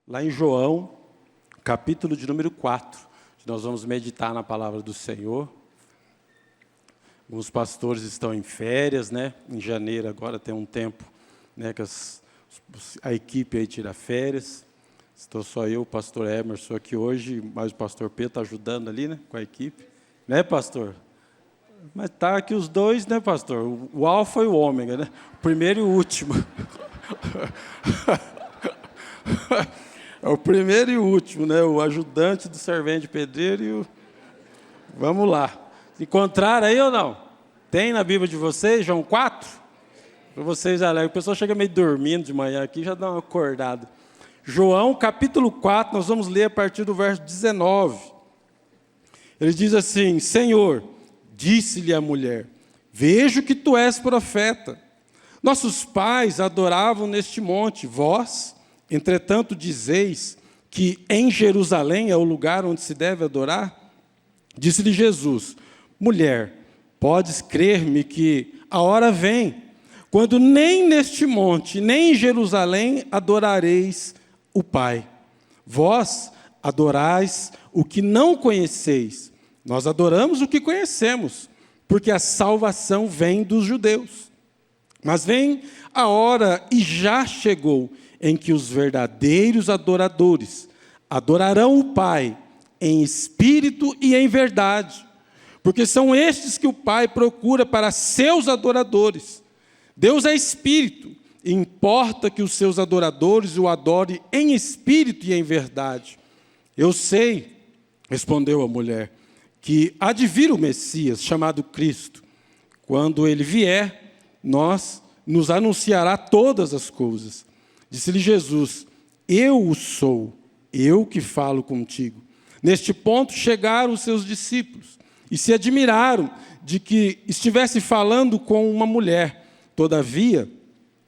lá em João, capítulo de número 4, nós vamos meditar na palavra do Senhor. Alguns pastores estão em férias, né? Em janeiro agora tem um tempo, né, que a equipe aí tira férias. Estou só eu, o pastor Emerson aqui hoje, mas o pastor Pedro está ajudando ali, né, com a equipe. Né, pastor? Mas tá aqui os dois, né, pastor? O alfa e o ômega, né? O primeiro e o último. É o primeiro e o último, né? O ajudante do servente pedreiro e o... Vamos lá. Encontraram aí ou não? Tem na Bíblia de vocês, João 4? Para vocês alegres. O pessoal chega meio dormindo de manhã aqui, já dá uma acordada. João, capítulo 4, nós vamos ler a partir do verso 19. Ele diz assim: Senhor, disse-lhe a mulher, vejo que tu és profeta. Nossos pais adoravam neste monte, vós, entretanto, dizeis que em Jerusalém é o lugar onde se deve adorar? Disse-lhe Jesus, mulher, podes crer-me que a hora vem, quando nem neste monte, nem em Jerusalém adorareis o Pai. Vós adorais o que não conheceis, nós adoramos o que conhecemos, porque a salvação vem dos judeus. Mas vem a hora, e já chegou, em que os verdadeiros adoradores adorarão o Pai em espírito e em verdade, porque são estes que o Pai procura para seus adoradores. Deus é espírito, e importa que os seus adoradores o adorem em espírito e em verdade. Eu sei, respondeu a mulher, que há de vir o Messias, chamado Cristo. Quando ele vier, nos anunciará todas as coisas. Disse-lhe Jesus, eu o sou, eu que falo contigo. Neste ponto chegaram os seus discípulos e se admiraram de que estivesse falando com uma mulher. Todavia,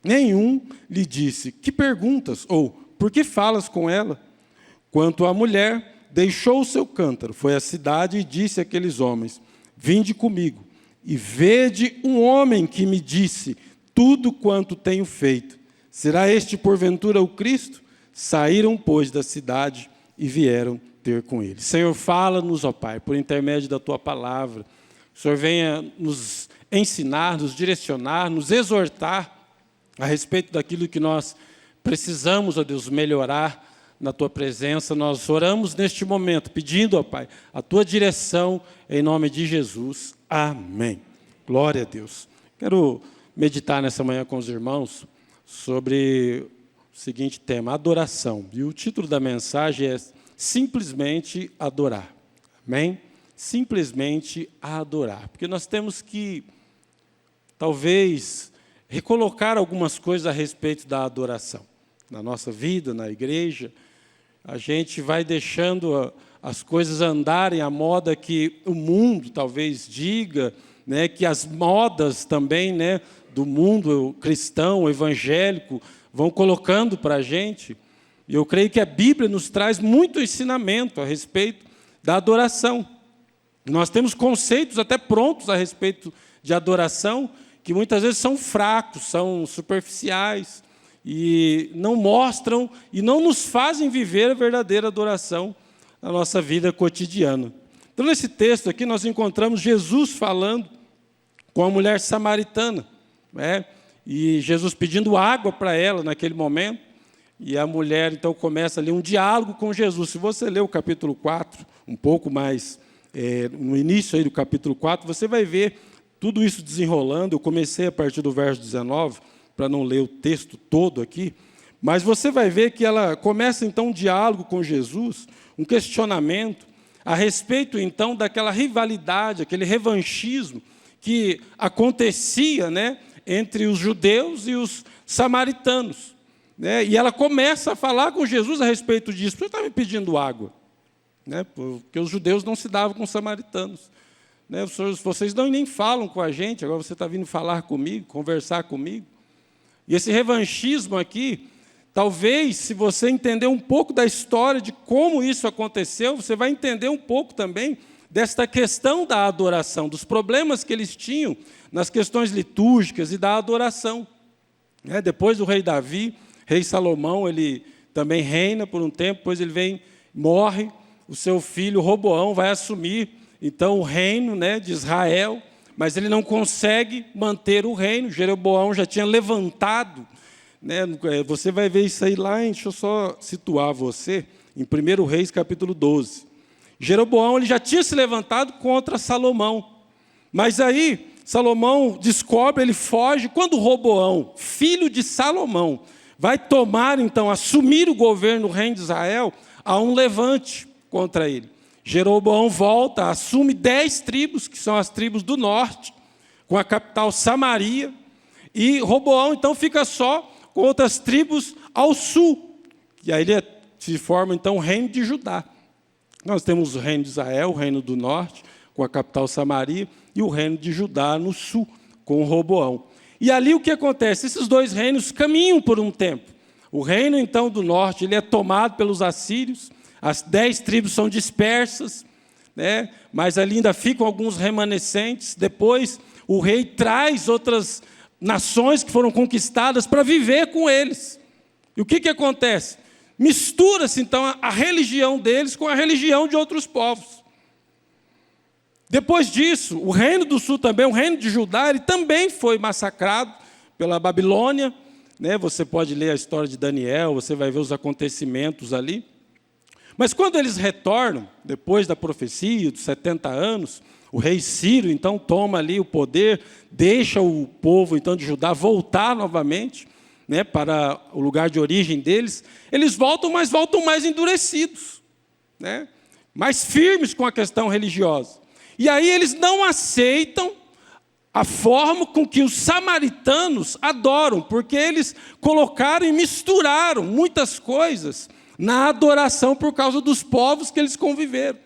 nenhum lhe disse, que perguntas? Ou, por que falas com ela? Quanto à mulher, deixou o seu cântaro, foi à cidade e disse àqueles homens, vinde comigo e vede um homem que me disse tudo quanto tenho feito. Será este, porventura, o Cristo? Saíram, pois, da cidade e vieram ter com ele. Senhor, fala-nos, ó Pai, por intermédio da Tua palavra. O Senhor venha nos ensinar, nos direcionar, nos exortar a respeito daquilo que nós precisamos, ó Deus, melhorar na Tua presença. Nós oramos neste momento, pedindo, ó Pai, a Tua direção, em nome de Jesus. Amém. Glória a Deus. Quero meditar nessa manhã com os irmãos sobre o seguinte tema, adoração. E o título da mensagem é simplesmente adorar. Amém? Simplesmente adorar. Porque nós temos que, talvez, recolocar algumas coisas a respeito da adoração. Na nossa vida, na igreja, a gente vai deixando as coisas andarem à moda que o mundo talvez diga, né, que as modas também, né, do mundo cristão, evangélico, vão colocando para a gente. E eu creio que a Bíblia nos traz muito ensinamento a respeito da adoração. Nós temos conceitos até prontos a respeito de adoração, que muitas vezes são fracos, são superficiais, e não mostram e não nos fazem viver a verdadeira adoração na nossa vida cotidiana. Então, nesse texto aqui, nós encontramos Jesus falando com a mulher samaritana, né? E Jesus pedindo água para ela naquele momento, e a mulher então começa ali um diálogo com Jesus. Se você ler o capítulo 4, um pouco mais no início aí do capítulo 4, você vai ver tudo isso desenrolando. Eu comecei a partir do verso 19, para não ler o texto todo aqui, mas você vai ver que ela começa então um diálogo com Jesus, um questionamento a respeito então daquela rivalidade, aquele revanchismo que acontecia, né, entre os judeus e os samaritanos, né? E ela começa a falar com Jesus a respeito disso. Por que você está me pedindo água? Né? Porque os judeus não se davam com os samaritanos. Né? Vocês não nem falam com a gente, agora você está vindo falar comigo, conversar comigo. E esse revanchismo aqui, talvez, se você entender um pouco da história de como isso aconteceu, você vai entender um pouco também desta questão da adoração, dos problemas que eles tinham nas questões litúrgicas e da adoração. Depois do rei Davi, rei Salomão, ele também reina por um tempo, depois ele morre, o seu filho Roboão vai assumir, então, o reino, né, de Israel, mas ele não consegue manter o reino. Jeroboão já tinha levantado, né, você vai ver isso aí lá, deixa eu só situar você, em 1 Reis, capítulo 12. Jeroboão ele já tinha se levantado contra Salomão, mas aí Salomão descobre, ele foge. Quando Roboão, filho de Salomão, vai tomar, então, assumir o governo do reino de Israel, há um levante contra ele. Jeroboão volta, assume 10 tribos, que são as tribos do norte, com a capital Samaria, e Roboão, então, fica só com outras tribos ao sul, e aí ele se forma, então, o reino de Judá. Nós temos o reino de Israel, o reino do norte, com a capital Samaria, e o reino de Judá no sul, com Roboão. E ali o que acontece? Esses dois reinos caminham por um tempo. O reino, então, do norte, ele é tomado pelos assírios, as 10 tribos são dispersas, né? Mas ali ainda ficam alguns remanescentes. Depois, o rei traz outras nações que foram conquistadas para viver com eles. E o que acontece? Mistura-se, então, a religião deles com a religião de outros povos. Depois disso, o reino do sul também, o reino de Judá, ele também foi massacrado pela Babilônia, né? Você pode ler a história de Daniel, você vai ver os acontecimentos ali. Mas quando eles retornam, depois da profecia, dos 70 anos, o rei Ciro, então, toma ali o poder, deixa o povo, então, de Judá voltar novamente, né, para o lugar de origem deles. Eles voltam, mas voltam mais endurecidos, né, mais firmes com a questão religiosa. E aí eles não aceitam a forma com que os samaritanos adoram, porque eles colocaram e misturaram muitas coisas na adoração por causa dos povos que eles conviveram.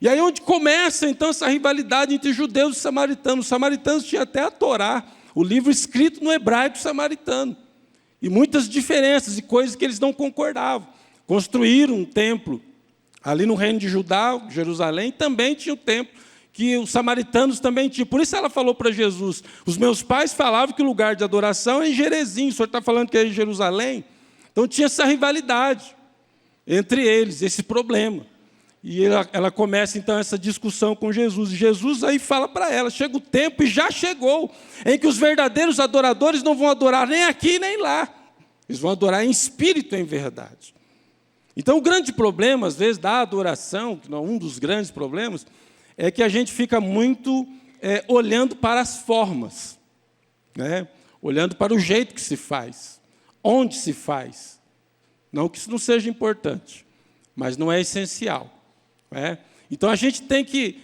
E aí onde começa, então, essa rivalidade entre judeus e samaritanos. Os samaritanos tinham até a Torá, o livro escrito no hebraico samaritano. E muitas diferenças e coisas que eles não concordavam. Construíram um templo ali no reino de Judá, Jerusalém, também tinha um templo que os samaritanos também tinham. Por isso ela falou para Jesus, os meus pais falavam que o lugar de adoração é em Gerezim, o senhor está falando que é em Jerusalém? Então tinha essa rivalidade entre eles, esse problema. E ela começa, então, essa discussão com Jesus. E Jesus aí fala para ela, chega o tempo, e já chegou, em que os verdadeiros adoradores não vão adorar nem aqui nem lá. Eles vão adorar em espírito e em verdade. Então, o grande problema, às vezes, da adoração, um dos grandes problemas, é que a gente fica muito olhando para as formas, né? Olhando para o jeito que se faz, onde se faz. Não que isso não seja importante, mas não é essencial. Então, a gente tem que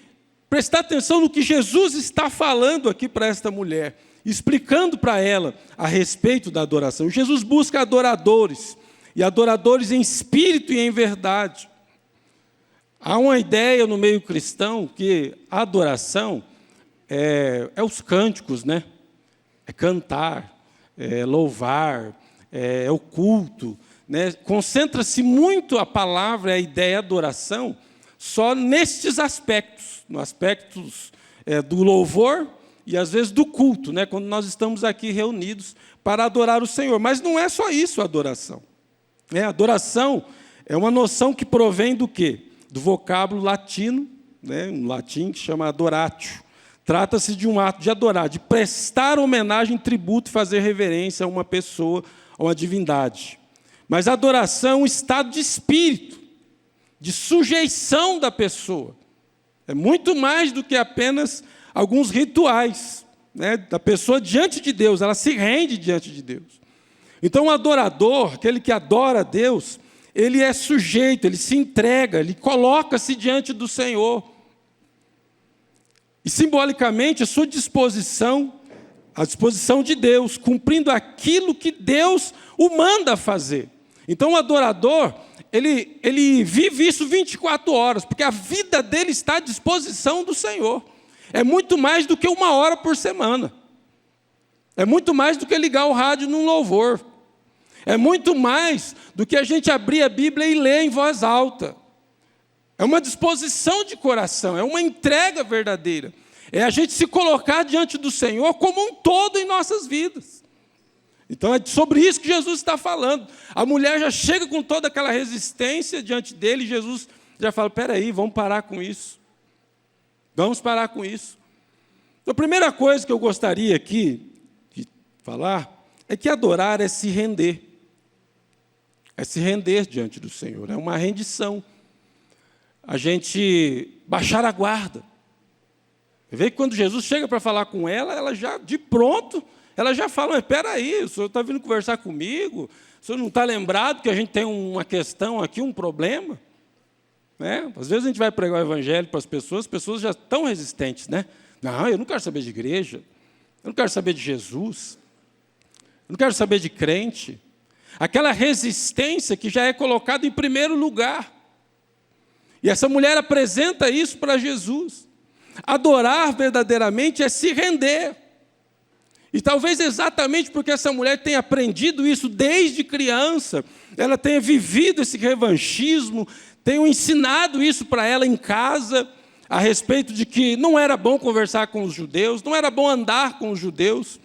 prestar atenção no que Jesus está falando aqui para esta mulher, explicando para ela a respeito da adoração. Jesus busca adoradores, e adoradores em espírito e em verdade. Há uma ideia no meio cristão que a adoração é os cânticos, né? É cantar, é louvar, é o culto, né? Concentra-se muito a palavra, a ideia adoração, só nestes aspectos, no aspectos do louvor e às vezes do culto, né? Quando nós estamos aqui reunidos para adorar o Senhor. Mas não é só isso a adoração. A adoração é uma noção que provém do quê? Do vocábulo latino, né? Um latim que chama adoratio. Trata-se de um ato de adorar, de prestar homenagem, tributo, fazer reverência a uma pessoa, a uma divindade. Mas a adoração é um estado de espírito, de sujeição da pessoa. É muito mais do que apenas alguns rituais, né, da pessoa diante de Deus, ela se rende diante de Deus. Então, o adorador, aquele que adora a Deus, ele é sujeito, ele se entrega, ele coloca-se diante do Senhor. E, simbolicamente, a sua disposição, a disposição de Deus, cumprindo aquilo que Deus o manda fazer. Então, o adorador, ele vive isso 24 horas, porque a vida dele está à disposição do Senhor. É muito mais do que 1 hora por semana. É muito mais do que ligar o rádio num louvor. É muito mais do que a gente abrir a Bíblia e ler em voz alta. É uma disposição de coração, é uma entrega verdadeira. É a gente se colocar diante do Senhor como um todo em nossas vidas. Então é sobre isso que Jesus está falando. A mulher já chega com toda aquela resistência diante dele, e Jesus já fala, espera aí, vamos parar com isso. Vamos parar com isso. Então, a primeira coisa que eu gostaria aqui de falar é que adorar é se render. É se render diante do Senhor, é uma rendição. A gente baixar a guarda. Você vê que quando Jesus chega para falar com ela, ela já, de pronto, ela já fala, mas espera aí, o senhor está vindo conversar comigo? O senhor não está lembrado que a gente tem uma questão aqui, um problema? Né? Às vezes a gente vai pregar o evangelho para as pessoas já estão resistentes, né? Não, eu não quero saber de igreja, eu não quero saber de Jesus, eu não quero saber de crente. Aquela resistência que já é colocada em primeiro lugar. E essa mulher apresenta isso para Jesus. Adorar verdadeiramente é se render. E talvez exatamente porque essa mulher tenha aprendido isso desde criança, ela tenha vivido esse revanchismo, tenha ensinado isso para ela em casa, a respeito de que não era bom conversar com os judeus, não era bom andar com os judeus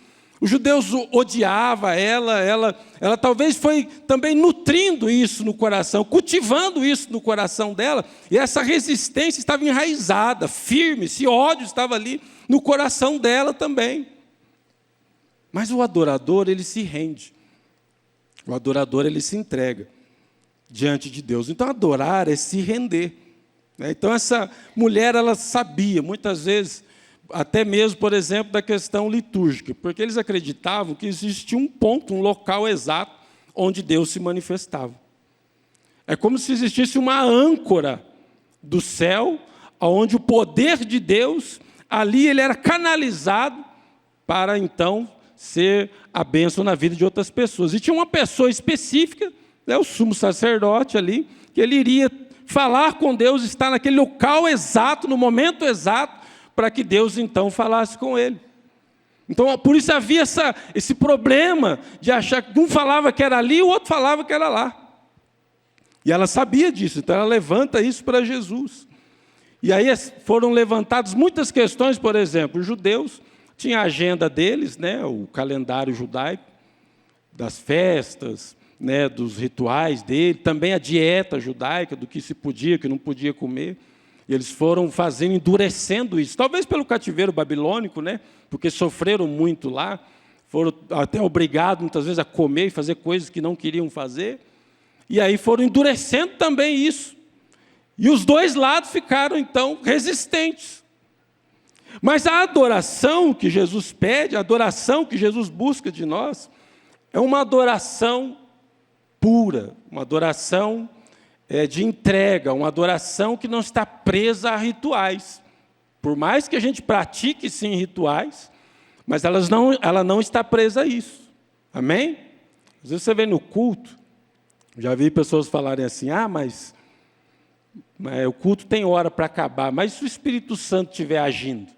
odiavam ela talvez foi também nutrindo isso no coração, cultivando isso no coração dela, e essa resistência estava enraizada, firme, esse ódio estava ali no coração dela também. Mas o adorador, ele se rende. O adorador, ele se entrega diante de Deus. Então, adorar é se render. Então, essa mulher, ela sabia, muitas vezes, até mesmo, por exemplo, da questão litúrgica, porque eles acreditavam que existia um ponto, um local exato, onde Deus se manifestava. É como se existisse uma âncora do céu, onde o poder de Deus, ali ele era canalizado para, então, ser a bênção na vida de outras pessoas. E tinha uma pessoa específica, o sumo sacerdote ali, que ele iria falar com Deus, estar naquele local exato, no momento exato, para que Deus então falasse com ele. Então, por isso havia esse problema de achar que um falava que era ali, o outro falava que era lá. E ela sabia disso, então ela levanta isso para Jesus. E aí foram levantadas muitas questões, por exemplo, os judeus tinham a agenda deles, o calendário judaico, das festas, dos rituais dele, também a dieta judaica, do que se podia, que não podia comer. E eles foram fazendo, endurecendo isso, talvez pelo cativeiro babilônico, porque sofreram muito lá, foram até obrigados muitas vezes a comer e fazer coisas que não queriam fazer, e aí foram endurecendo também isso. E os dois lados ficaram, então, resistentes. Mas a adoração que Jesus pede, a adoração que Jesus busca de nós, é uma adoração pura, uma adoração de entrega, uma adoração que não está presa a rituais. Por mais que a gente pratique, sim, rituais, mas ela não está presa a isso. Amém? Às vezes você vem no culto, já vi pessoas falarem assim, mas o culto tem hora para acabar, mas se o Espírito Santo estiver agindo,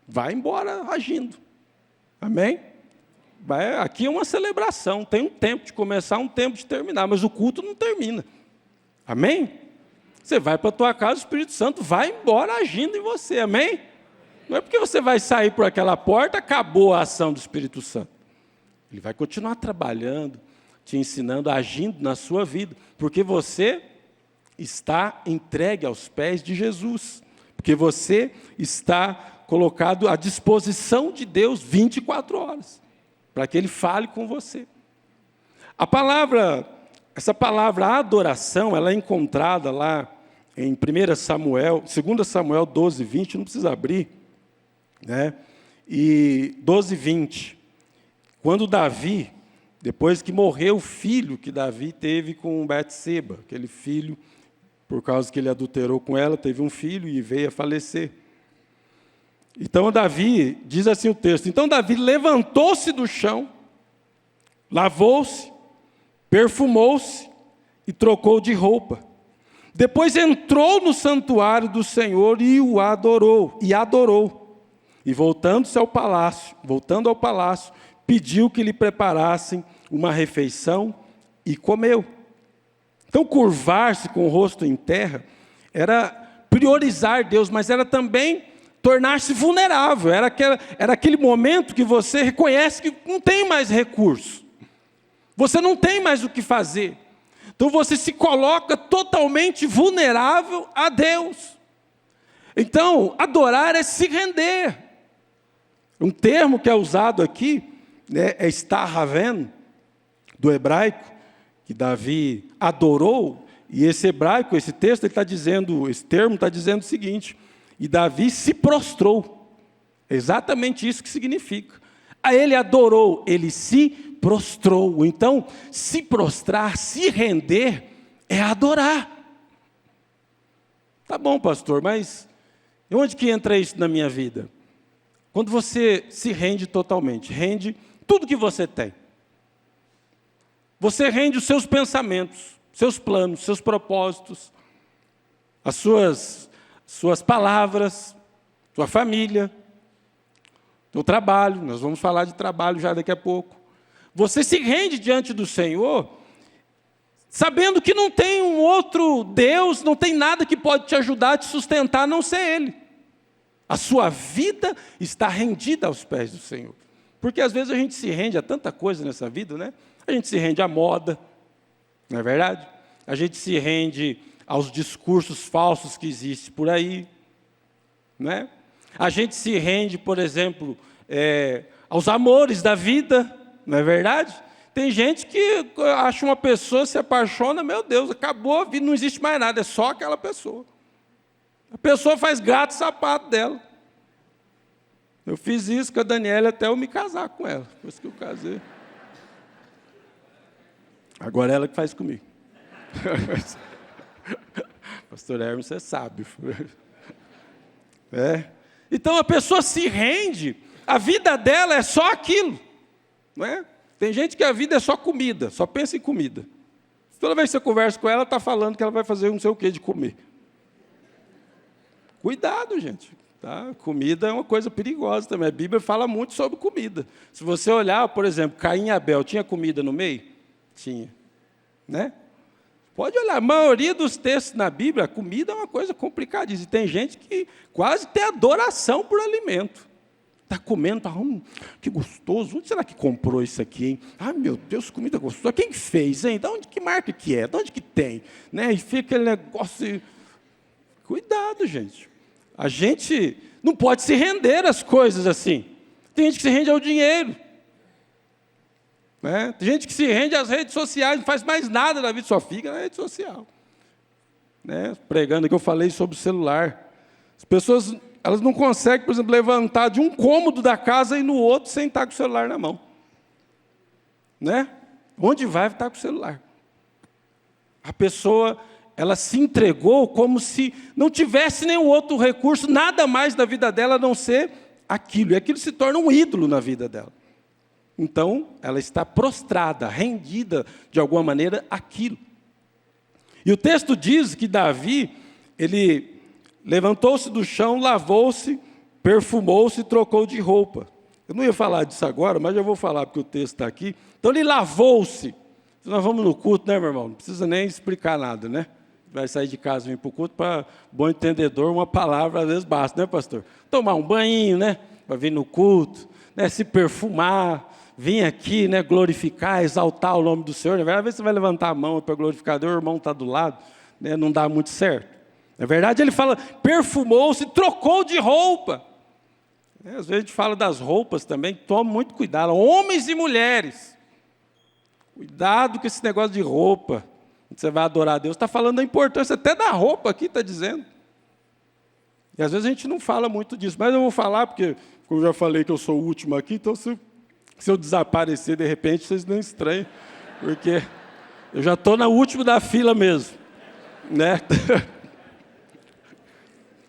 vai embora agindo. Amém? Aqui é uma celebração, tem um tempo de começar, um tempo de terminar, mas o culto não termina. Amém? Você vai para a tua casa, o Espírito Santo vai embora agindo em você. Amém? Não é porque você vai sair por aquela porta, acabou a ação do Espírito Santo. Ele vai continuar trabalhando, te ensinando, agindo na sua vida, porque você está entregue aos pés de Jesus, porque você está colocado à disposição de Deus 24 horas, para que Ele fale com você. Essa palavra adoração, ela é encontrada lá em 2 Samuel 12, 20, não precisa abrir, e 12, 20, quando Davi, depois que morreu o filho que Davi teve com Betseba, aquele filho, por causa que ele adulterou com ela, teve um filho e veio a falecer. Então Davi, diz assim o texto, então Davi levantou-se do chão, lavou-se, perfumou-se e trocou de roupa. Depois entrou no santuário do Senhor e o adorou. E voltando ao palácio, pediu que lhe preparassem uma refeição e comeu. Então, curvar-se com o rosto em terra era priorizar Deus, mas era também tornar-se vulnerável. Era aquele momento que você reconhece que não tem mais recurso. Você não tem mais o que fazer. Então você se coloca totalmente vulnerável a Deus. Então, adorar é se render. Um termo que é usado aqui, né, é estarraven, do hebraico, que Davi adorou. E esse hebraico, esse texto, esse termo está dizendo o seguinte: e Davi se prostrou. É exatamente isso que significa. A ele adorou, ele se prostrou. Então, se prostrar, se render, é adorar. Tá bom, pastor, mas onde que entra isso na minha vida? Quando você se rende totalmente, rende tudo que você tem. Você rende os seus pensamentos, seus planos, seus propósitos, as suas palavras, sua família, o trabalho. Nós vamos falar de trabalho já daqui a pouco. Você se rende diante do Senhor, sabendo que não tem um outro Deus, não tem nada que pode te ajudar a te sustentar, a não ser Ele. A sua vida está rendida aos pés do Senhor. Porque às vezes a gente se rende a tanta coisa nessa vida, né? A gente se rende à moda, não é verdade? A gente se rende aos discursos falsos que existem por aí, né? A gente se rende, por exemplo, aos amores da vida, não é verdade? Tem gente que acha uma pessoa, se apaixona, meu Deus, acabou a vida, não existe mais nada, é só aquela pessoa. A pessoa faz gato e sapato dela. Eu fiz isso com a Daniela até eu me casar com ela, depois que eu casei. Agora é ela que faz comigo. Pastor Hermes, você sabe. Então a pessoa se rende, a vida dela é só aquilo. Não é? Tem gente que a vida é só comida, só pensa em comida. Toda vez que você conversa com ela, está falando que ela vai fazer não sei o que de comer. Cuidado, gente. Tá? Comida é uma coisa perigosa também. A Bíblia fala muito sobre comida. Se você olhar, por exemplo, Caim e Abel, tinha comida no meio? Tinha. Né? Pode olhar, a maioria dos textos na Bíblia, a comida é uma coisa complicadíssima. E tem gente que quase tem adoração por alimento. Está comendo, que gostoso. Onde será que comprou isso aqui, hein? Ai, meu Deus, comida gostosa. Quem fez, hein? Que marca que é? De onde que tem? Né? E fica aquele negócio... Cuidado, gente. A gente não pode se render às coisas assim. Tem gente que se rende ao dinheiro. Né? Tem gente que se rende às redes sociais, não faz mais nada na vida, só fica na rede social. Né? Pregando aqui, eu falei sobre o celular. As pessoas, elas não conseguem, por exemplo, levantar de um cômodo da casa e no outro sem estar com o celular na mão. Né? Onde vai estar com o celular? A pessoa... ela se entregou como se não tivesse nenhum outro recurso, nada mais da vida dela a não ser aquilo. E aquilo se torna um ídolo na vida dela. Então, ela está prostrada, rendida, de alguma maneira, àquilo. E o texto diz que Davi, ele levantou-se do chão, lavou-se, perfumou-se e trocou de roupa. Eu não ia falar disso agora, mas eu vou falar porque o texto está aqui. Então, ele lavou-se. Nós vamos no culto, né, meu irmão? Não precisa nem explicar nada, né? Vai sair de casa e vir para o culto, para bom entendedor, uma palavra às vezes basta, né, pastor? Tomar um banho, né? Para vir no culto, né? Se perfumar, vir aqui, né? Glorificar, exaltar o nome do Senhor. Na verdade, às vezes você vai levantar a mão para glorificar Deus, o irmão está do lado, né? Não dá muito certo. Na verdade, ele fala, perfumou-se, trocou de roupa. Às vezes a gente fala das roupas também, toma muito cuidado, homens e mulheres. Cuidado com esse negócio de roupa. Você vai adorar a Deus, está falando da importância até da roupa aqui, está dizendo. E às vezes a gente não fala muito disso, mas eu vou falar, porque, como eu já falei que eu sou o último aqui, então se eu desaparecer de repente, vocês não estranham, porque eu já estou na última da fila mesmo. Né?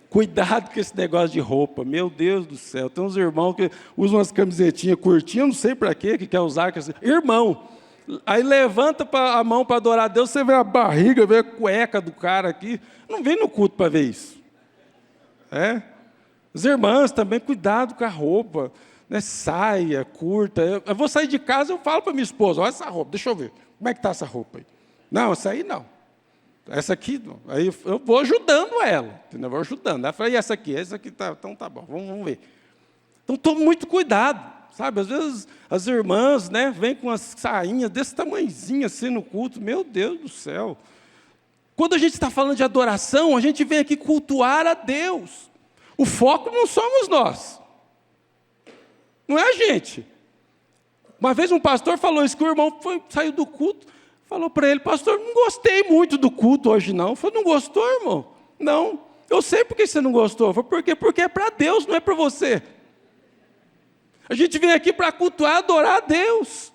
Cuidado com esse negócio de roupa, meu Deus do céu. Tem uns irmãos que usam umas camisetinhas curtinhas, eu não sei para quê, que quer usar. Irmão, aí levanta a mão para adorar a Deus, você vê a barriga, vê a cueca do cara aqui. Não vem no culto para ver isso. As irmãs também, cuidado com a roupa. Né? Saia, curta. Eu vou sair de casa, eu falo para minha esposa, olha essa roupa, deixa eu ver. Como é que está essa roupa aí? Não, essa aí não. Essa aqui, não. Aí eu vou ajudando ela, entendeu? Eu vou ajudando. Ela fala, e essa aqui tá, então tá bom, vamos ver. Então, tome muito cuidado, sabe? Às vezes, as irmãs, né, vêm com umas sainhas desse tamanhozinho assim no culto, meu Deus do céu. Quando a gente está falando de adoração, a gente vem aqui cultuar a Deus. O foco não somos nós, não é a gente. Uma vez um pastor falou isso, que o irmão saiu do culto, falou para ele, pastor, não gostei muito do culto hoje não. Eu falei, não gostou, irmão? Não. Eu sei por que você não gostou. Eu falei, por quê? Porque é para Deus, não é para você. A gente vem aqui para cultuar, adorar a Deus.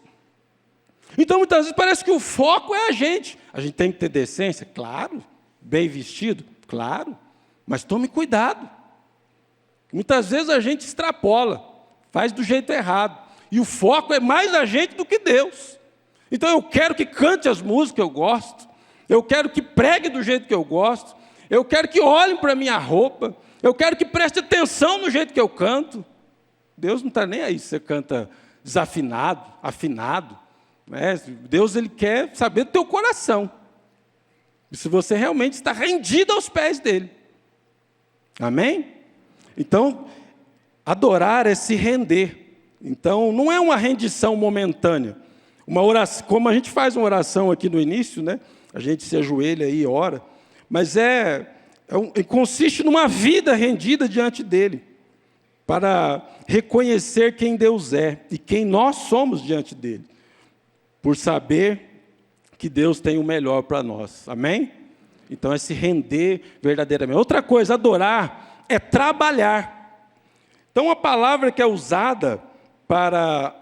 Então, muitas vezes parece que o foco é a gente. A gente tem que ter decência, claro. Bem vestido, claro. Mas tome cuidado. Muitas vezes a gente extrapola, faz do jeito errado. E o foco é mais a gente do que Deus. Então eu quero que cante as músicas que eu gosto, eu quero que pregue do jeito que eu gosto, eu quero que olhem para a minha roupa, eu quero que preste atenção no jeito que eu canto. Deus não está nem aí se você canta desafinado, afinado. Né? Deus ele quer saber do teu coração. E se você realmente está rendido aos pés dele. Amém? Então, adorar é se render. Então, não é uma rendição momentânea. Uma oração, como a gente faz uma oração aqui no início, né? A gente se ajoelha aí e ora, mas consiste numa vida rendida diante dele, para reconhecer quem Deus é e quem nós somos diante dele, por saber que Deus tem o melhor para nós, amém? Então é se render verdadeiramente. Outra coisa, adorar é trabalhar. Então a palavra que é usada para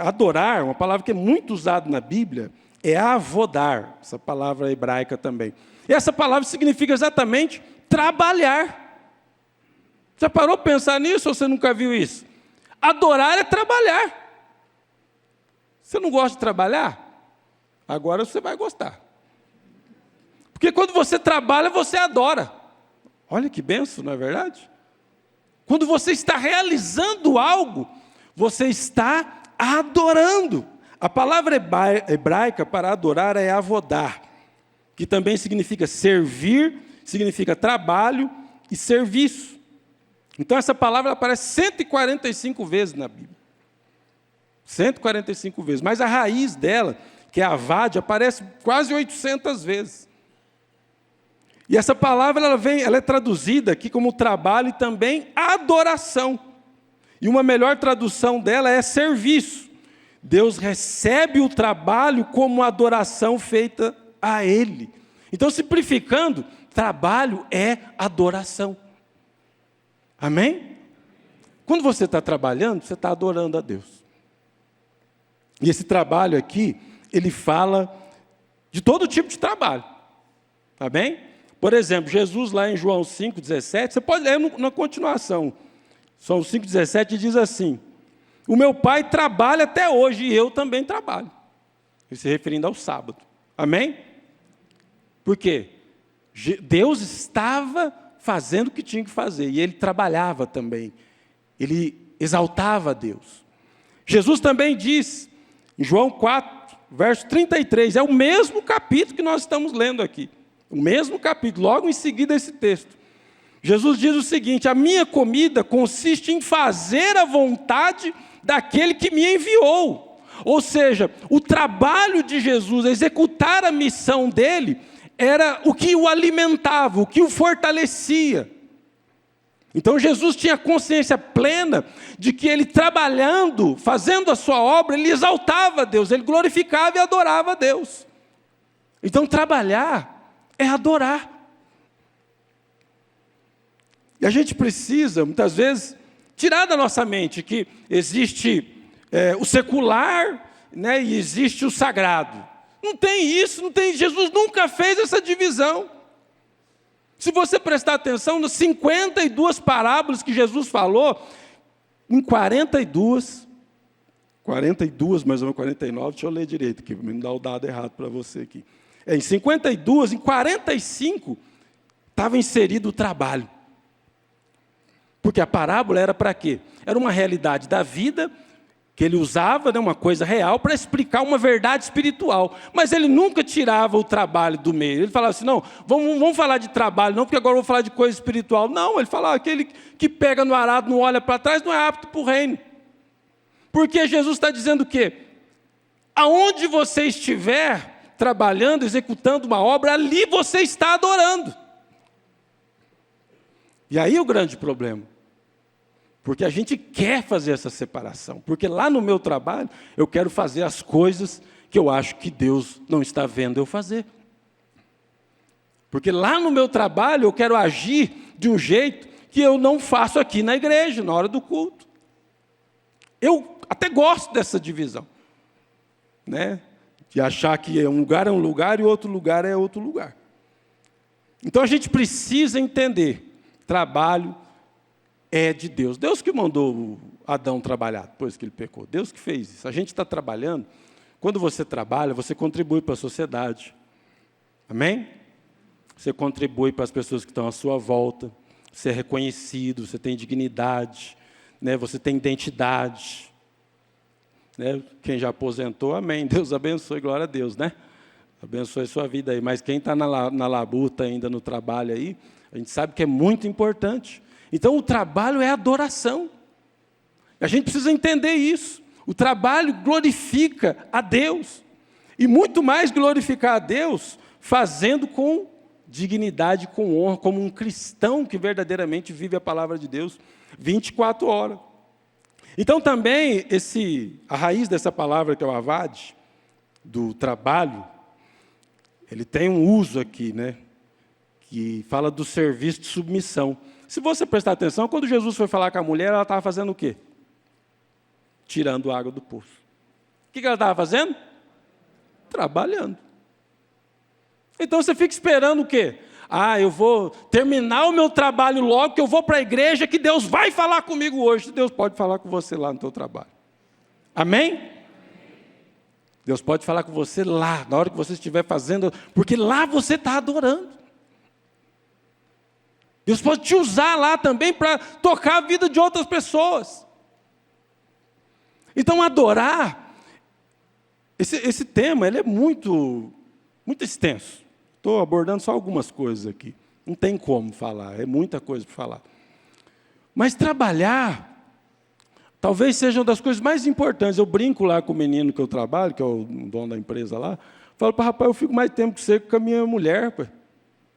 adorar, uma palavra que é muito usada na Bíblia, é avodar, essa palavra hebraica também. E essa palavra significa exatamente trabalhar. Já parou para pensar nisso ou você nunca viu isso? Adorar é trabalhar. Você não gosta de trabalhar? Agora você vai gostar. Porque quando você trabalha, você adora. Olha que benção, não é verdade? Quando você está realizando algo, você está adorando. A palavra hebraica para adorar é avodar, que também significa servir, significa trabalho e serviço. Então essa palavra aparece 145 vezes na Bíblia. 145 vezes. Mas a raiz dela, que é avad, aparece quase 800 vezes. E essa palavra ela é traduzida aqui como trabalho e também adoração. E uma melhor tradução dela é serviço. Deus recebe o trabalho como adoração feita a Ele. Então, simplificando, trabalho é adoração. Amém? Quando você está trabalhando, você está adorando a Deus. E esse trabalho aqui, ele fala de todo tipo de trabalho. Amém? Por exemplo, Jesus lá em João 5,17, você pode ler na continuação. João 5,17 diz assim: o meu pai trabalha até hoje e eu também trabalho. Se referindo ao sábado. Amém? Por quê? Deus estava fazendo o que tinha que fazer e ele trabalhava também. Ele exaltava a Deus. Jesus também diz, em João 4, verso 33, é o mesmo capítulo que nós estamos lendo aqui. O mesmo capítulo, logo em seguida esse texto. Jesus diz o seguinte: a minha comida consiste em fazer a vontade daquele que me enviou. Ou seja, o trabalho de Jesus, executar a missão dele, era o que o alimentava, o que o fortalecia. Então Jesus tinha consciência plena de que ele trabalhando, fazendo a sua obra, ele exaltava a Deus, ele glorificava e adorava a Deus. Então trabalhar é adorar. E a gente precisa, muitas vezes, tirar da nossa mente que existe o secular, né, e existe o sagrado. Não tem isso, não tem. Jesus nunca fez essa divisão. Se você prestar atenção nas 52 parábolas que Jesus falou, em 42, mais ou menos 49, deixa eu ler direito aqui, para não dar o dado errado para você aqui. Em 52, em 45, estava inserido o trabalho. Porque a parábola era para quê? Era uma realidade da vida que ele usava, né, uma coisa real para explicar uma verdade espiritual. Mas ele nunca tirava o trabalho do meio. Ele falava assim, não, vamos falar de trabalho, não, porque agora eu vou falar de coisa espiritual. Não, ele falava, aquele que pega no arado, não olha para trás, não é apto para o reino. Porque Jesus está dizendo o quê? Aonde você estiver trabalhando, executando uma obra, ali você está adorando. E aí o grande problema. Porque a gente quer fazer essa separação. Porque lá no meu trabalho, eu quero fazer as coisas que eu acho que Deus não está vendo eu fazer. Porque lá no meu trabalho, eu quero agir de um jeito que eu não faço aqui na igreja, na hora do culto. Eu até gosto dessa divisão. Né? De achar que um lugar é um lugar e outro lugar é outro lugar. Então a gente precisa entender, trabalho é de Deus. Deus que mandou Adão trabalhar depois que ele pecou. Deus que fez isso. A gente está trabalhando. Quando você trabalha, você contribui para a sociedade. Amém? Você contribui para as pessoas que estão à sua volta. Você é reconhecido, você tem dignidade, né? Você tem identidade. Né? Quem já aposentou, amém. Deus abençoe, glória a Deus, né? Abençoe a sua vida aí. Mas quem está na labuta ainda no trabalho aí, a gente sabe que é muito importante. Então, o trabalho é adoração. A gente precisa entender isso. O trabalho glorifica a Deus. E muito mais glorificar a Deus, fazendo com dignidade, com honra, como um cristão que verdadeiramente vive a palavra de Deus 24 horas. Então, também, a raiz dessa palavra que é o avad, do trabalho, ele tem um uso aqui, né? Que fala do serviço de submissão. Se você prestar atenção, quando Jesus foi falar com a mulher, ela estava fazendo o quê? Tirando água do poço. O que ela estava fazendo? Trabalhando. Então você fica esperando o quê? Eu vou terminar o meu trabalho logo, que eu vou para a igreja, que Deus vai falar comigo hoje. Deus pode falar com você lá no teu trabalho. Amém? Deus pode falar com você lá, na hora que você estiver fazendo, porque lá você está adorando. Deus pode te usar lá também para tocar a vida de outras pessoas. Então, adorar, esse tema ele é muito extenso. Estou abordando só algumas coisas aqui. Não tem como falar, é muita coisa para falar. Mas trabalhar, talvez seja uma das coisas mais importantes. Eu brinco lá com o menino que eu trabalho, que é o dono da empresa lá, falo para rapaz, eu fico mais tempo com você que com a minha mulher, pai.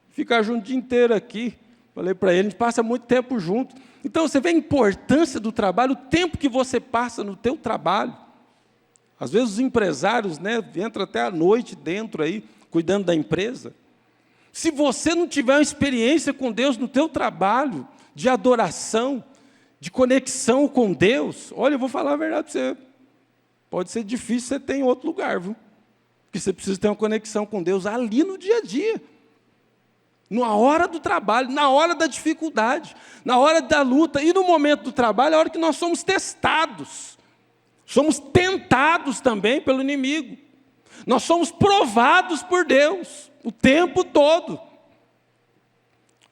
Ficar junto o dia inteiro aqui. Falei para ele, a gente passa muito tempo junto. Então, você vê a importância do trabalho, o tempo que você passa no teu trabalho. Às vezes, os empresários, né, entram até à noite dentro aí, cuidando da empresa. Se você não tiver uma experiência com Deus no teu trabalho, de adoração, de conexão com Deus, olha, eu vou falar a verdade para você. Pode ser difícil você ter em outro lugar, viu? Porque você precisa ter uma conexão com Deus ali no dia a dia. Na hora do trabalho, na hora da dificuldade, na hora da luta e no momento do trabalho, é a hora que nós somos testados. Somos tentados também pelo inimigo. Nós somos provados por Deus o tempo todo.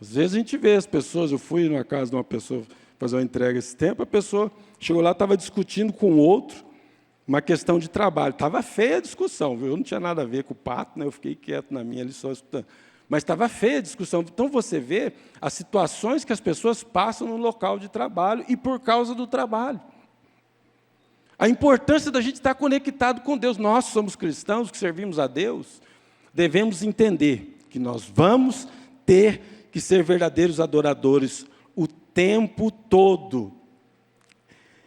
Às vezes a gente vê as pessoas, eu fui na casa de uma pessoa fazer uma entrega esse tempo, a pessoa chegou lá, estava discutindo com o outro uma questão de trabalho. Estava feia a discussão, viu? Eu não tinha nada a ver com o pato, né? Eu fiquei quieto na minha ali só escutando. Mas estava feia a discussão. Então você vê as situações que as pessoas passam no local de trabalho e por causa do trabalho. A importância da gente estar conectado com Deus. Nós somos cristãos que servimos a Deus, devemos entender que nós vamos ter que ser verdadeiros adoradores o tempo todo.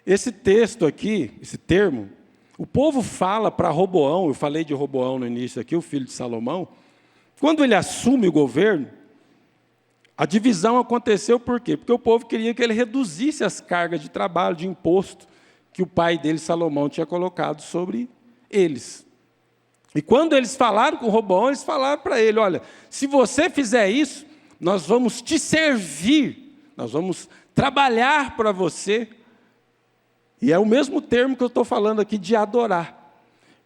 Esse texto aqui, esse termo, o povo fala para Roboão, eu falei de Roboão no início aqui, o filho de Salomão. Quando ele assume o governo, a divisão aconteceu por quê? Porque o povo queria que ele reduzisse as cargas de trabalho, de imposto, que o pai dele, Salomão, tinha colocado sobre eles. E quando eles falaram com Roboão, eles falaram para ele, olha, se você fizer isso, nós vamos te servir, nós vamos trabalhar para você. E é o mesmo termo que eu estou falando aqui de adorar,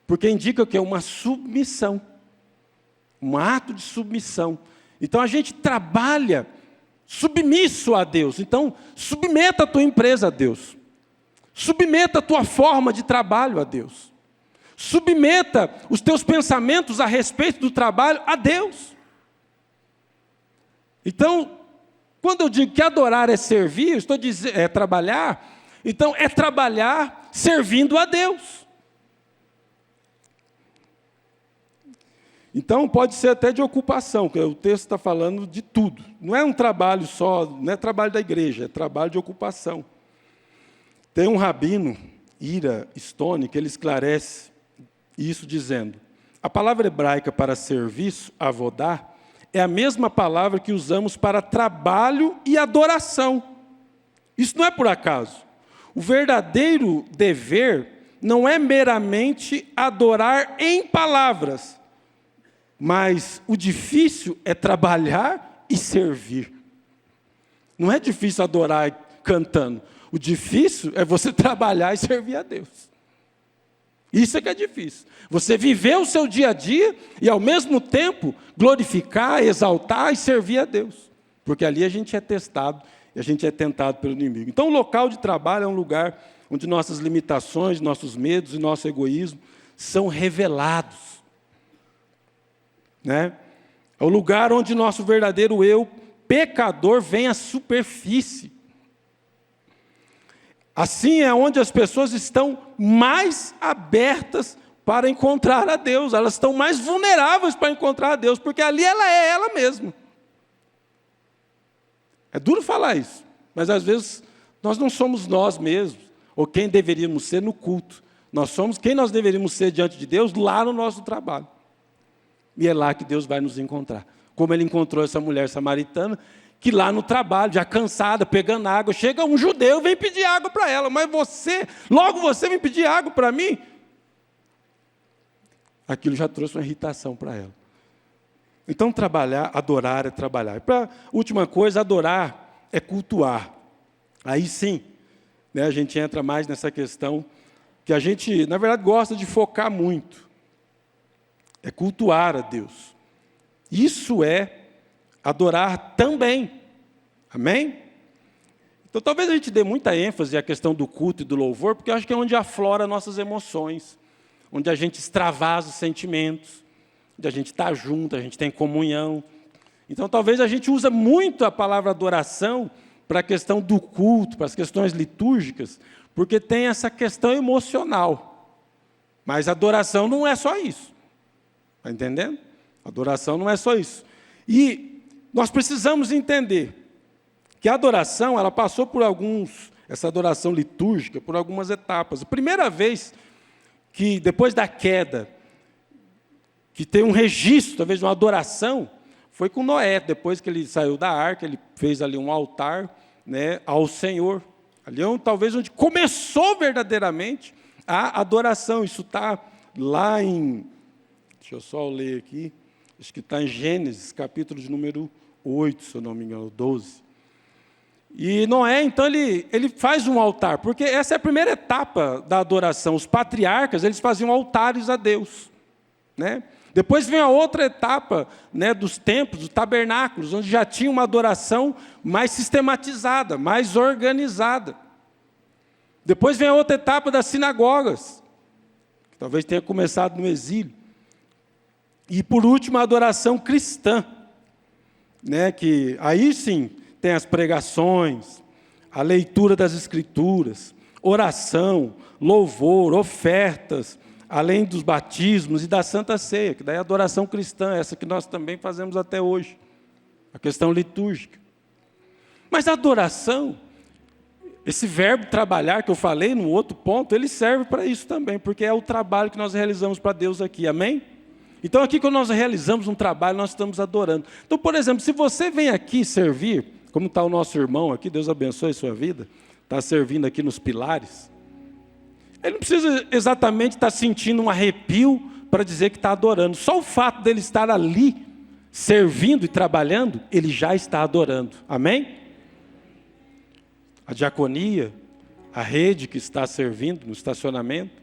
porque indica que é uma submissão. Um ato de submissão. Então, a gente trabalha submisso a Deus. Então, submeta a tua empresa a Deus. Submeta a tua forma de trabalho a Deus. Submeta os teus pensamentos a respeito do trabalho a Deus. Então, quando eu digo que adorar é servir, estou dizendo, é trabalhar, então é trabalhar servindo a Deus. Então pode ser até de ocupação, porque o texto está falando de tudo. Não é um trabalho só, não é trabalho da igreja, é trabalho de ocupação. Tem um rabino, Ira Stone, que ele esclarece isso dizendo: a palavra hebraica para serviço, avodá, é a mesma palavra que usamos para trabalho e adoração. Isso não é por acaso. O verdadeiro dever não é meramente adorar em palavras, mas o difícil é trabalhar e servir. Não é difícil adorar cantando. O difícil é você trabalhar e servir a Deus. Isso é que é difícil. Você viver o seu dia a dia e, ao mesmo tempo, glorificar, exaltar e servir a Deus. Porque ali a gente é testado e a gente é tentado pelo inimigo. Então, o local de trabalho é um lugar onde nossas limitações, nossos medos e nosso egoísmo são revelados. Né? É o lugar onde nosso verdadeiro eu, pecador, vem à superfície. Assim é onde as pessoas estão mais abertas para encontrar a Deus. Elas estão mais vulneráveis para encontrar a Deus, porque ali ela é ela mesma. É duro falar isso, mas às vezes nós não somos nós mesmos, ou quem deveríamos ser no culto. Nós somos quem nós deveríamos ser diante de Deus lá no nosso trabalho. E é lá que Deus vai nos encontrar. Como Ele encontrou essa mulher samaritana, que lá no trabalho, já cansada, pegando água, chega um judeu e vem pedir água para ela. Mas logo você vem pedir água para mim? Aquilo já trouxe uma irritação para ela. Então, trabalhar, adorar é trabalhar. E para última coisa, adorar é cultuar. Aí sim, né, a gente entra mais nessa questão que a gente, na verdade, gosta de focar muito. É cultuar a Deus. Isso é adorar também. Amém? Então, talvez a gente dê muita ênfase à questão do culto e do louvor, porque eu acho que é onde aflora nossas emoções, onde a gente extravasa os sentimentos, onde a gente está junto, a gente tem comunhão. Então, talvez a gente use muito a palavra adoração para a questão do culto, para as questões litúrgicas, porque tem essa questão emocional. Mas adoração não é só isso. Está entendendo? Adoração não é só isso. E nós precisamos entender que a adoração, ela passou por essa adoração litúrgica, por algumas etapas. A primeira vez que, depois da queda, que tem um registro, talvez, de uma adoração, foi com Noé. Depois que ele saiu da arca, ele fez ali um altar, né, ao Senhor. Ali é talvez onde começou verdadeiramente a adoração. Isso está lá em... Deixa eu só ler aqui. Acho que está em Gênesis, capítulo de número 8, se eu não me engano, 12. E Noé, então, ele faz um altar, porque essa é a primeira etapa da adoração. Os patriarcas, eles faziam altares a Deus. Né? Depois vem a outra etapa, né, dos templos, dos tabernáculos, onde já tinha uma adoração mais sistematizada, mais organizada. Depois vem a outra etapa das sinagogas, que talvez tenha começado no exílio. E, por último, a adoração cristã, né, que aí sim tem as pregações, a leitura das Escrituras, oração, louvor, ofertas, além dos batismos e da Santa Ceia, que daí é a adoração cristã, essa que nós também fazemos até hoje, a questão litúrgica. Mas a adoração, esse verbo trabalhar que eu falei no outro ponto, ele serve para isso também, porque é o trabalho que nós realizamos para Deus aqui, amém? Então, aqui, quando nós realizamos um trabalho, nós estamos adorando. Então, por exemplo, se você vem aqui servir, como está o nosso irmão aqui, Deus abençoe a sua vida, está servindo aqui nos pilares, ele não precisa exatamente estar sentindo um arrepio para dizer que está adorando. Só o fato dele estar ali, servindo e trabalhando, ele já está adorando. Amém? A diaconia, a rede que está servindo no estacionamento,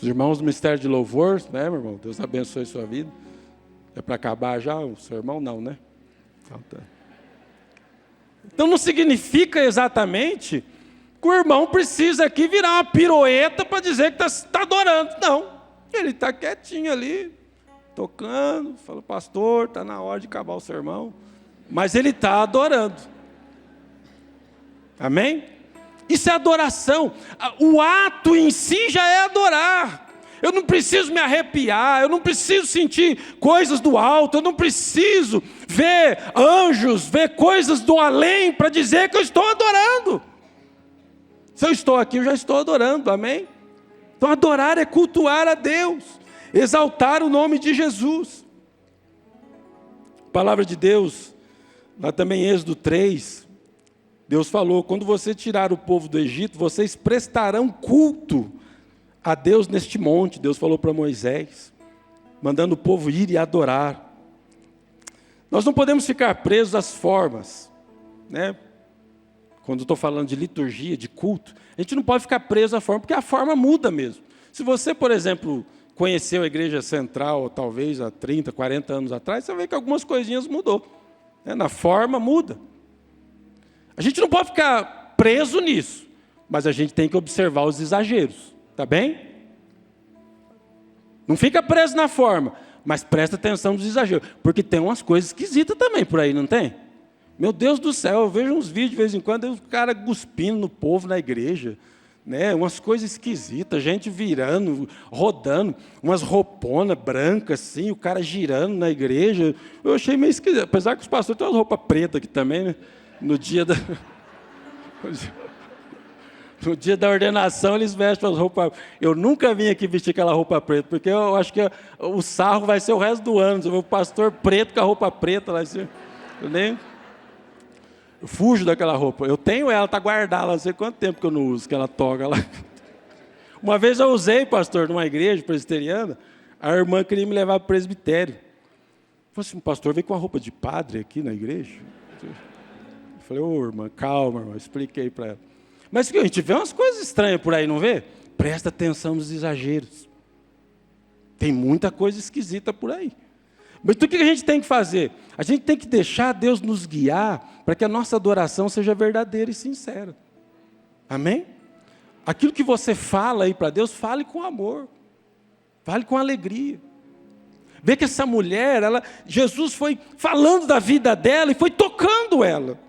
os irmãos do Ministério de Louvor, né, meu irmão? Deus abençoe a sua vida. É para acabar já o sermão? Não, né? Então não significa exatamente que o irmão precisa aqui virar uma pirueta para dizer que está adorando. Não, ele está quietinho ali, tocando, fala, pastor, está na hora de acabar o sermão. Mas ele está adorando. Amém? Isso é adoração. O ato em si já é adorar. Eu não preciso me arrepiar, eu não preciso sentir coisas do alto, eu não preciso ver anjos, ver coisas do além para dizer que eu estou adorando. Se eu estou aqui, eu já estou adorando, amém? Então adorar é cultuar a Deus, exaltar o nome de Jesus. A palavra de Deus, lá também em Êxodo 3, Deus falou, quando você tirar o povo do Egito, vocês prestarão culto a Deus neste monte. Deus falou para Moisés, mandando o povo ir e adorar. Nós não podemos ficar presos às formas, né? Quando eu estou falando de liturgia, de culto, a gente não pode ficar preso à forma, porque a forma muda mesmo. Se você, por exemplo, conheceu a igreja central, talvez há 30, 40 anos atrás, você vê que algumas coisinhas mudou, né? Na forma muda. A gente não pode ficar preso nisso, mas a gente tem que observar os exageros. Está bem? Não fica preso na forma, mas presta atenção nos exageros, porque tem umas coisas esquisitas também por aí, não tem? Meu Deus do céu, eu vejo uns vídeos de vez em quando, o cara cuspindo no povo na igreja, né? Umas coisas esquisitas, gente virando, rodando, umas rouponas brancas assim, o cara girando na igreja. Eu achei meio esquisito, apesar que os pastores têm umas roupas pretas aqui também, né? No dia da ordenação, eles vestem as roupas. Eu nunca vim aqui vestir aquela roupa preta, porque eu acho que o sarro vai ser o resto do ano. Você vê o pastor preto com a roupa preta lá. Assim, eu fujo daquela roupa. Eu tenho ela, está guardada lá, não sei quanto tempo que eu não uso, aquela toga lá. Uma vez eu usei, pastor, numa igreja presbiteriana, a irmã queria me levar para o presbitério. Falei assim, pastor, veio com a roupa de padre aqui na igreja? Eu falei, irmã, calma, irmã, expliquei para ela. Mas a gente vê umas coisas estranhas por aí, não vê? Presta atenção nos exageros. Tem muita coisa esquisita por aí. Mas então o que a gente tem que fazer? A gente tem que deixar Deus nos guiar para que a nossa adoração seja verdadeira e sincera. Amém? Aquilo que você fala aí para Deus, fale com amor. Fale com alegria. Vê que essa mulher, Jesus foi falando da vida dela e foi tocando ela.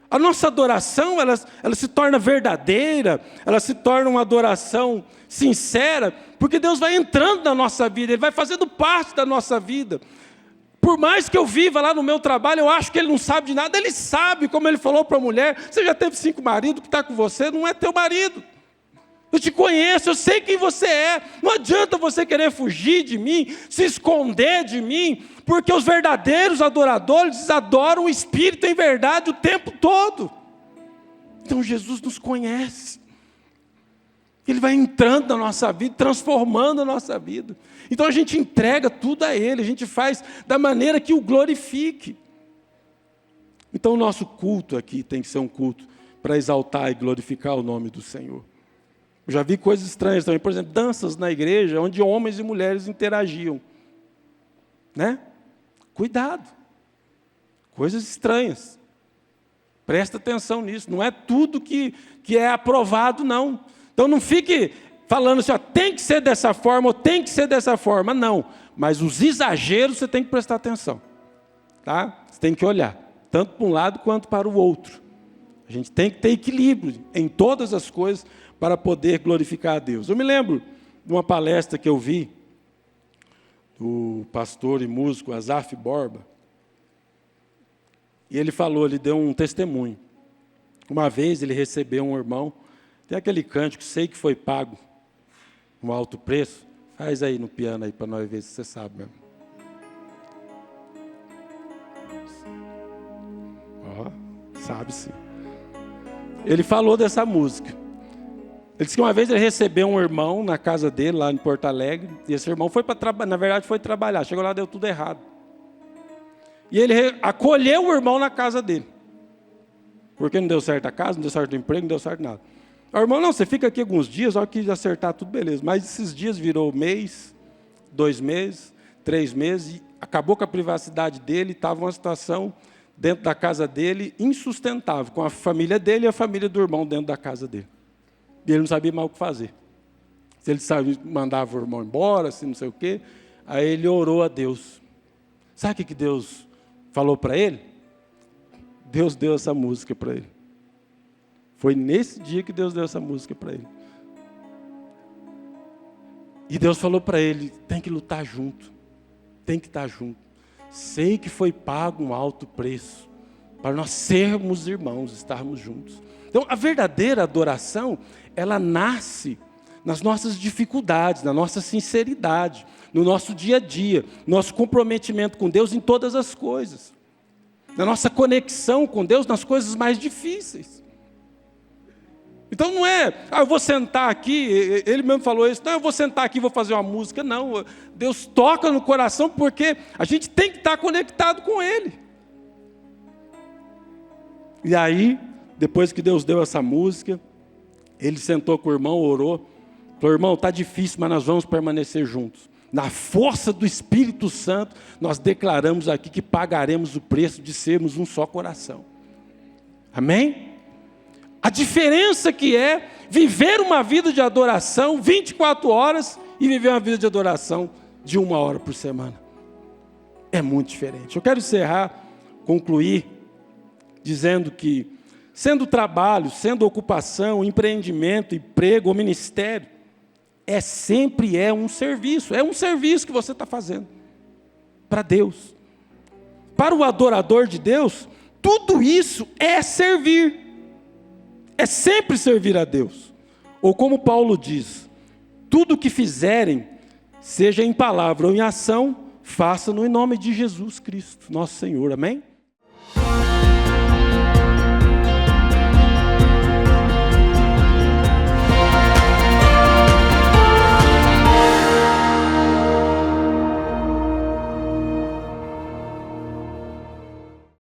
A nossa adoração, ela se torna verdadeira, ela se torna uma adoração sincera, porque Deus vai entrando na nossa vida, Ele vai fazendo parte da nossa vida. Por mais que eu viva lá no meu trabalho, eu acho que Ele não sabe de nada, Ele sabe, como Ele falou para a mulher, você já teve 5 maridos, que está com você não é teu marido. Eu te conheço, eu sei quem você é. Não adianta você querer fugir de mim, se esconder de mim, porque os verdadeiros adoradores adoram o Espírito em verdade o tempo todo. Então Jesus nos conhece. Ele vai entrando na nossa vida, transformando a nossa vida. Então a gente entrega tudo a Ele, a gente faz da maneira que o glorifique. Então o nosso culto aqui tem que ser um culto para exaltar e glorificar o nome do Senhor. Eu já vi coisas estranhas também, por exemplo, danças na igreja, onde homens e mulheres interagiam. Né? Cuidado. Coisas estranhas. Presta atenção nisso. Não é tudo que é aprovado, não. Então não fique falando assim, tem que ser dessa forma, ou tem que ser dessa forma. Não. Mas os exageros você tem que prestar atenção. Tá? Você tem que olhar, tanto para um lado quanto para o outro. A gente tem que ter equilíbrio em todas as coisas para poder glorificar a Deus. Eu me lembro de uma palestra que eu vi do pastor e músico Asaf Borba. E ele deu um testemunho. Uma vez ele recebeu um irmão, tem aquele cântico, sei que foi pago um alto preço. Faz aí no piano aí para nós ver se você sabe mesmo. Sabe sim. Ele falou dessa música. Ele disse que uma vez ele recebeu um irmão na casa dele, lá em Porto Alegre, e esse irmão foi trabalhar, chegou lá, deu tudo errado. E ele acolheu o irmão na casa dele. Porque não deu certo a casa, não deu certo o emprego, não deu certo nada. O irmão, não, você fica aqui alguns dias, só que acertar tudo, beleza. Mas esses dias virou mês, 2 meses, 3 meses, e acabou com a privacidade dele, estava uma situação dentro da casa dele, insustentável, com a família dele e a família do irmão dentro da casa dele. E ele não sabia mais o que fazer. Se ele mandava o irmão embora, se não sei o quê. Aí ele orou a Deus. Sabe o que Deus falou para ele? Deus deu essa música para ele. Foi nesse dia que Deus deu essa música para ele. E Deus falou para ele, tem que lutar junto. Tem que estar junto. Sei que foi pago um alto preço para nós sermos irmãos, estarmos juntos. Então, a verdadeira adoração, ela nasce nas nossas dificuldades, na nossa sinceridade, no nosso dia a dia, nosso comprometimento com Deus em todas as coisas, na nossa conexão com Deus nas coisas mais difíceis. Então não é, eu vou sentar aqui, ele mesmo falou isso, não, eu vou sentar aqui e vou fazer uma música, não, Deus toca no coração porque a gente tem que estar conectado com Ele. E aí, depois que Deus deu essa música, ele sentou com o irmão, orou, falou, irmão, está difícil, mas nós vamos permanecer juntos. Na força do Espírito Santo, nós declaramos aqui que pagaremos o preço de sermos um só coração. Amém? A diferença que é viver uma vida de adoração 24 horas e viver uma vida de adoração de 1 hora por semana. É muito diferente. Eu quero encerrar, concluir, dizendo que, sendo trabalho, sendo ocupação, empreendimento, emprego ou ministério, sempre é um serviço que você está fazendo para Deus. Para o adorador de Deus, tudo isso é servir. É sempre servir a Deus. Ou como Paulo diz, tudo o que fizerem, seja em palavra ou em ação, façam-no em nome de Jesus Cristo, nosso Senhor. Amém?